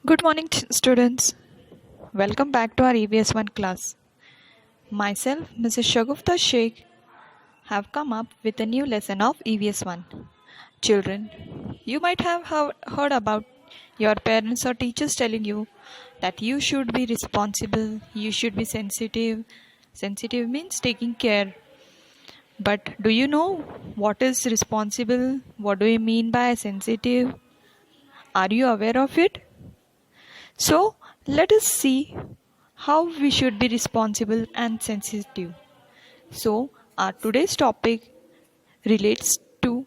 Good morning, students. Welcome back to our EVS 1 class. Myself, Mrs. Shagufta Sheikh, have come up with a new lesson of EVS 1. Children, you might have heard about your parents or teachers telling you that you should be responsible, you should be sensitive. Sensitive means taking care. But do you know what is responsible? What do you mean by sensitive? Are you aware of it? So, let us see how we should be responsible and sensitive. So, our today's topic relates to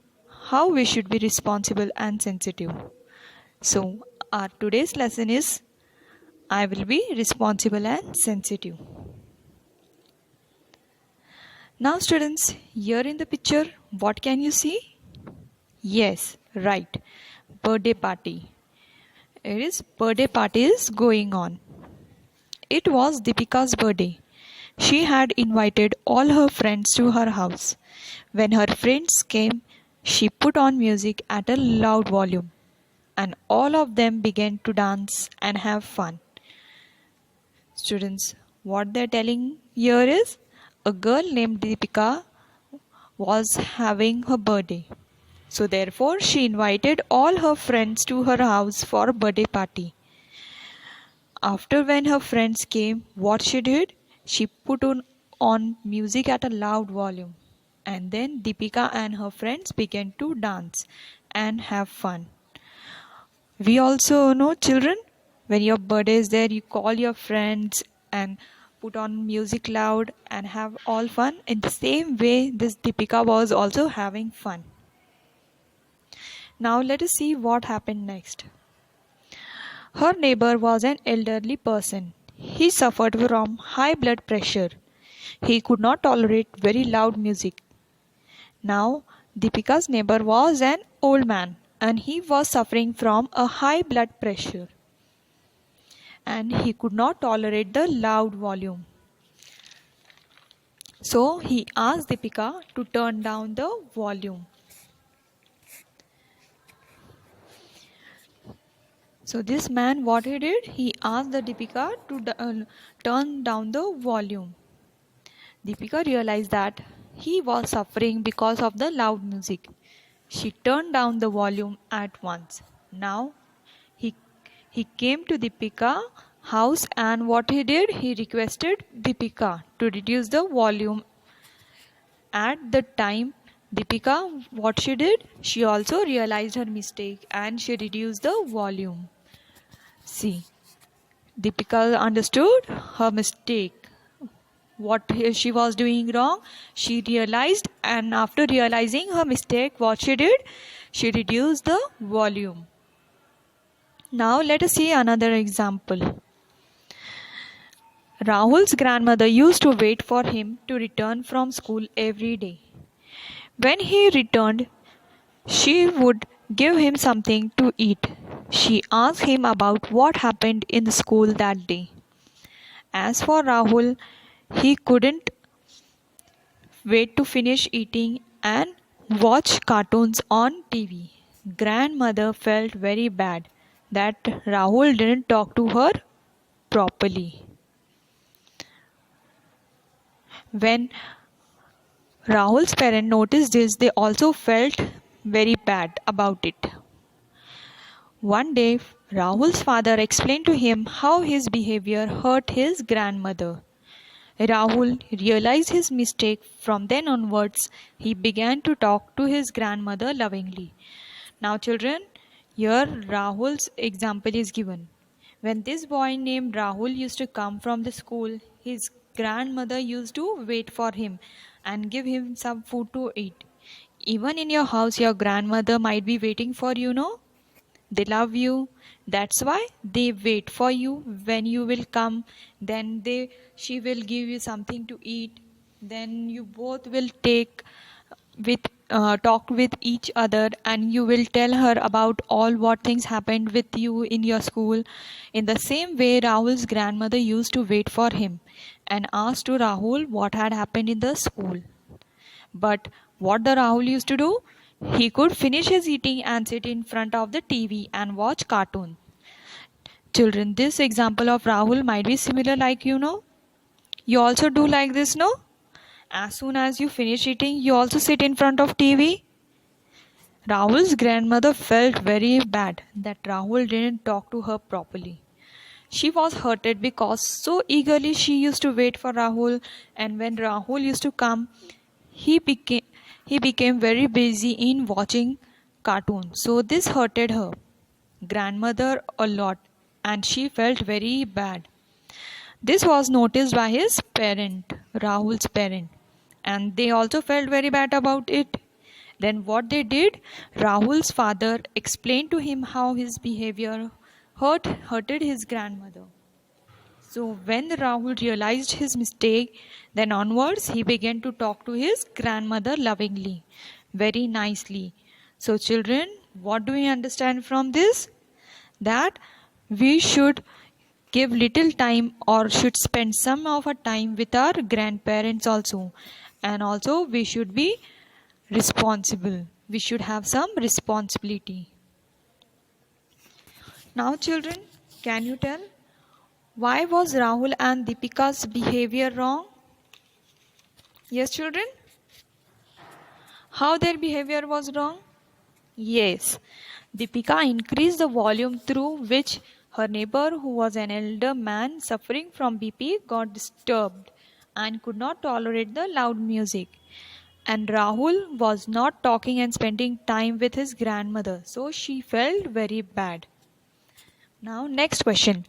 how we should be responsible and sensitive. So, our today's lesson is I will be responsible and sensitive. Now, students, here in the picture, what can you see? Yes, right. Birthday party. It is birthday party is going on. It was Deepika's birthday. She had invited all her friends to her house. When her friends came, she put on music at a loud volume, and all of them began to dance and have fun. Students, what they're telling here is a girl named Deepika was having her birthday. So therefore, she invited all her friends to her house for a birthday party. After when her friends came, what she did? She put on music at a loud volume. And then Deepika and her friends began to dance and have fun. We also know, children, when your birthday is there, you call your friends and put on music loud and have all fun. In the same way, this Deepika was also having fun. Now let us see what happened next. Her neighbor was an elderly person. He suffered from high blood pressure. He could not tolerate very loud music. Now, Deepika's neighbor was an old man and he was suffering from a high blood pressure. And he could not tolerate the loud volume. So, he asked Deepika to turn down the volume. So this man, what he did, he asked the Deepika to turn down the volume. Deepika realized that he was suffering because of the loud music. She turned down the volume at once. Now he came to Deepika's house and what he did, he requested Deepika to reduce the volume. At the time, Deepika, what she did, she also realized her mistake and she reduced the volume. See, Deepika understood her mistake. What she was doing wrong, she realized, and after realizing her mistake, what she did, she reduced the volume. Now let us see another example. Rahul's grandmother used to wait for him to return from school every day. When he returned, she would give him something to eat. She asked him about what happened in the school that day. As for Rahul, he couldn't wait to finish eating and watch cartoons on TV. Grandmother felt very bad that Rahul didn't talk to her properly. When Rahul's parents noticed this, they also felt very bad about it. One day, Rahul's father explained to him how his behavior hurt his grandmother. Rahul realized his mistake. From then onwards, he began to talk to his grandmother lovingly. Now, children, here Rahul's example is given. When this boy named Rahul used to come from the school, his grandmother used to wait for him and give him some food to eat. Even in your house, your grandmother might be waiting for you, no? They love you. That's why they wait for you when you will come. Then she will give you something to eat. Then you both will talk with each other and you will tell her about all what things happened with you in your school. In the same way, Rahul's grandmother used to wait for him and asked to Rahul what had happened in the school. But what the Rahul used to do? He could finish his eating and sit in front of the TV and watch cartoons. Children, this example of Rahul might be similar like You also do like this, no? As soon as you finish eating, you also sit in front of TV. Rahul's grandmother felt very bad that Rahul didn't talk to her properly. She was hurted because so eagerly she used to wait for Rahul, and when Rahul used to come, he became he became very busy in watching cartoons. So this hurted her grandmother a lot, and she felt very bad. This was noticed by his parent, Rahul's parent, and they also felt very bad about it. Then what they did, Rahul's father explained to him how his behavior hurted his grandmother. So when Rahul realized his mistake, then onwards he began to talk to his grandmother lovingly, very nicely. So children, what do we understand from this? That we should give little time or should spend some of our time with our grandparents also. And also we should be responsible. We should have some responsibility. Now children, can you tell why was Rahul and Deepika's behavior wrong? Yes children? How their behavior was wrong? Yes. Deepika increased the volume through which her neighbor, who was an elder man suffering from BP, got disturbed and could not tolerate the loud music. And Rahul was not talking and spending time with his grandmother, so she felt very bad. Now next question.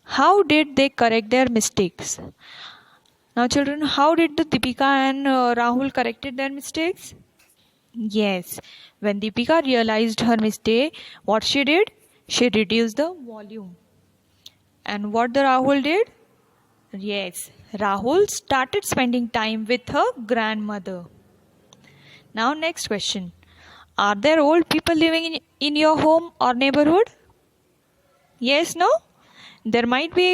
How did they correct their mistakes? Now children, how did the Deepika and Rahul corrected their mistakes? Yes, when Deepika realized her mistake, what she did? She reduced the volume. And what the Rahul did? Yes, Rahul started spending time with her grandmother. Now next question. Are there old people living in your home or neighborhood? Yes, no? There might be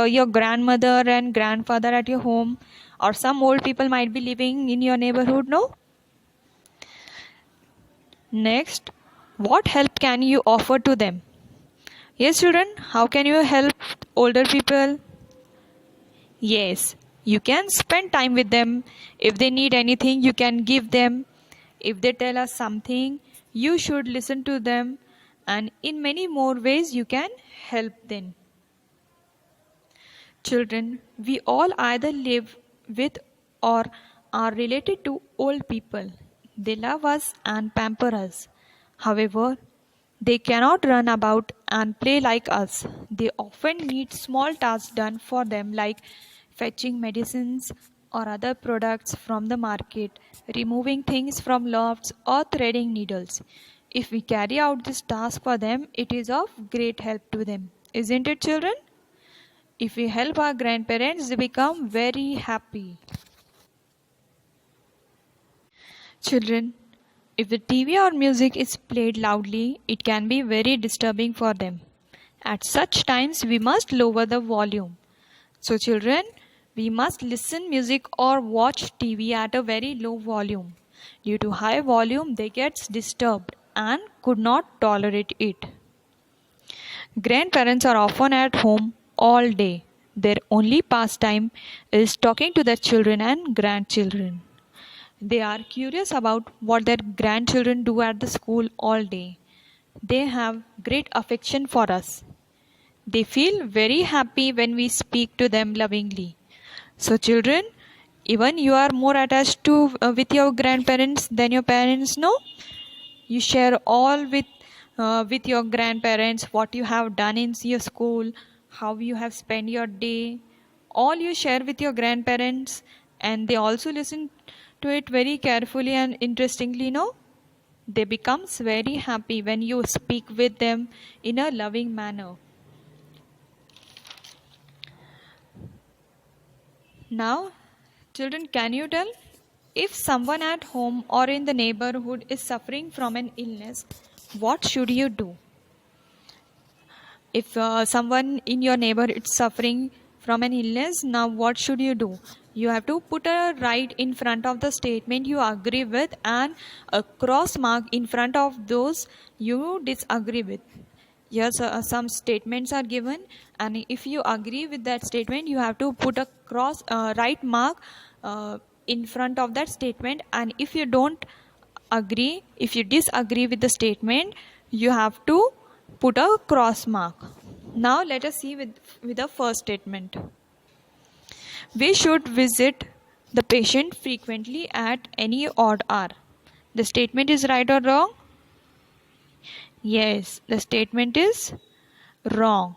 your grandmother and grandfather at your home, or some old people might be living in your neighborhood, no? Next, what help can you offer to them? Yes, children, how can you help older people? Yes, you can spend time with them. If they need anything, you can give them. If they tell us something, you should listen to them. And in many more ways, you can help them. Children, we all either live with or are related to old people. They love us and pamper us. However, they cannot run about and play like us. They often need small tasks done for them, like fetching medicines or other products from the market, removing things from lofts, or threading needles. If we carry out this task for them, it is of great help to them. Isn't it, children? If we help our grandparents, they become very happy. Children, if the TV or music is played loudly, it can be very disturbing for them. At such times, we must lower the volume. So children, we must listen music or watch TV at a very low volume. Due to high volume, they get disturbed and could not tolerate it. Grandparents are often at home all day. Their only pastime is talking to their children and grandchildren. They are curious about what their grandchildren do at the school all day. They have great affection for us. They feel very happy when we speak to them lovingly. So children, even you are more attached to with your grandparents than your parents, no? You share all with your grandparents, what you have done in your school, how you have spent your day. All you share with your grandparents, and they also listen to it very carefully and interestingly, no? They becomes very happy when you speak with them in a loving manner. Now, children, can you tell if someone at home or in the neighborhood is suffering from an illness, what should you do? If someone in your neighborhood is suffering from an illness, now what should you do? You have to put a right in front of the statement you agree with and a cross mark in front of those you disagree with. Yes, some statements are given, and if you agree with that statement, you have to put a cross right mark in front of that statement. And if you don't agree, if you disagree with the statement, you have to put a cross mark. Now let us see with the first statement. We should visit the patient frequently at any odd hour. The statement is right or wrong? Yes, the statement is wrong,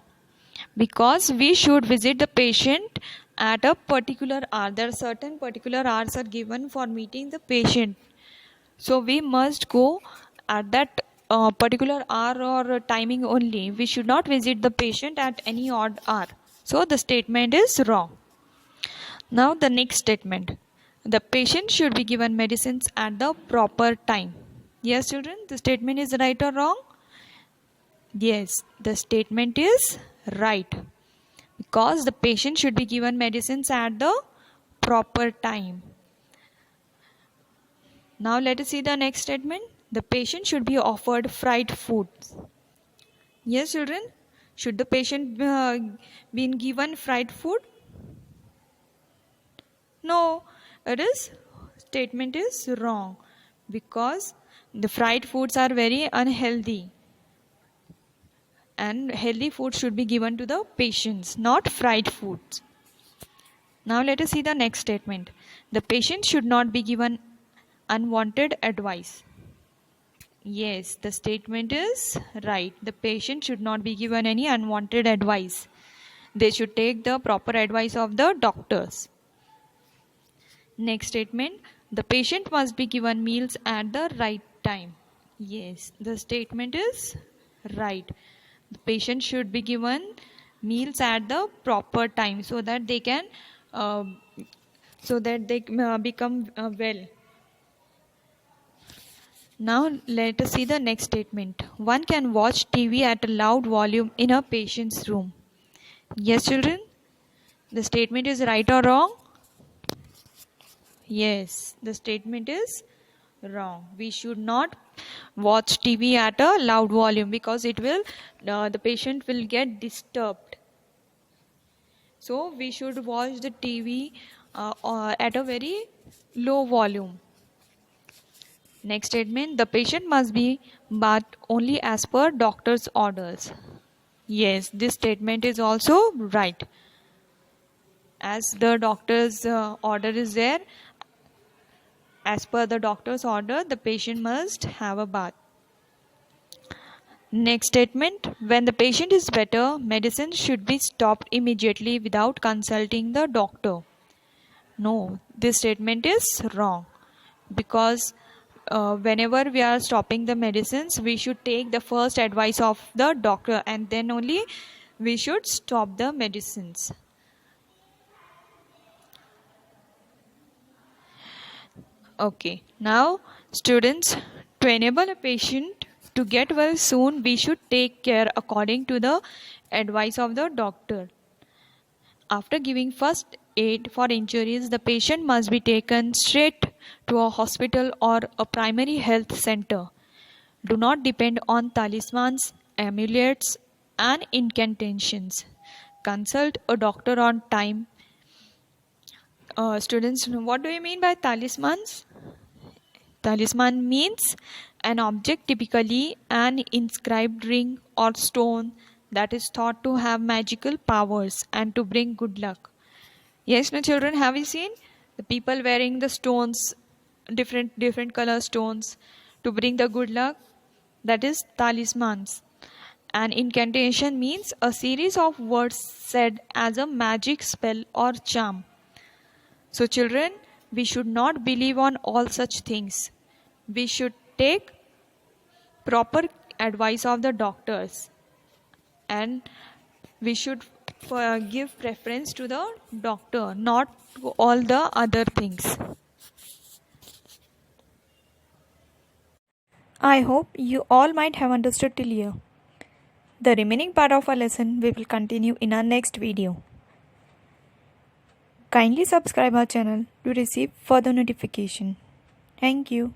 because we should visit the patient at a particular hour. There are certain particular hours are given for meeting the patient, so we must go at that particular hour or timing only. We should not visit the patient at any odd hour. So the statement is wrong. Now the next statement. The patient should be given medicines at the proper time. Yes, children, the statement is right or wrong? Yes, the statement is right, because the patient should be given medicines at the proper time. Now let us see the next statement. The patient should be offered fried foods. Yes, children, should the patient been given fried food? No, it is statement is wrong, because the fried foods are very unhealthy, and healthy food should be given to the patients, not fried foods. Now let us see the next statement. The patient should not be given unwanted advice. Yes, the statement is right. The patient should not be given any unwanted advice. They should take the proper advice of the doctors. Next statement. The patient must be given meals at the right time. Yes, the statement is right. The patient should be given meals at the proper time, so that they can uh, become well. Now let us see the next statement. One can watch TV at a loud volume in a patient's room. Yes, children, the statement is right or wrong? Yes, the statement is wrong. We should not watch TV at a loud volume, because it will the patient will get disturbed. So we should watch the TV at a very low volume. Next statement. The patient must be bathed only as per doctor's orders. Yes, this statement is also right. As the doctor's order is there, as per the doctor's order, the patient must have a bath. Next statement. When the patient is better, medicine should be stopped immediately without consulting the doctor. No, this statement is wrong, because whenever we are stopping the medicines, we should take the first advice of the doctor, and then only we should stop the medicines. Okay, now students, to enable a patient to get well soon, we should take care according to the advice of the doctor. After giving first aid for injuries, the patient must be taken straight to a hospital or a primary health center. Do not depend on talismans, amulets, and incantations. Consult a doctor on time. Students, what do you mean by talismans? Talisman means an object, typically an inscribed ring or stone, that is thought to have magical powers and to bring good luck. Yes, no children, have you seen the people wearing the stones, different color stones, to bring the good luck? That is talismans. An incantation means a series of words said as a magic spell or charm. So children, we should not believe on all such things. We should take proper advice of the doctors, and we should give preference to the doctor, not to all the other things. I hope you all might have understood till here. The remaining part of our lesson we will continue in our next video. Kindly subscribe our channel to receive further notification. Thank you.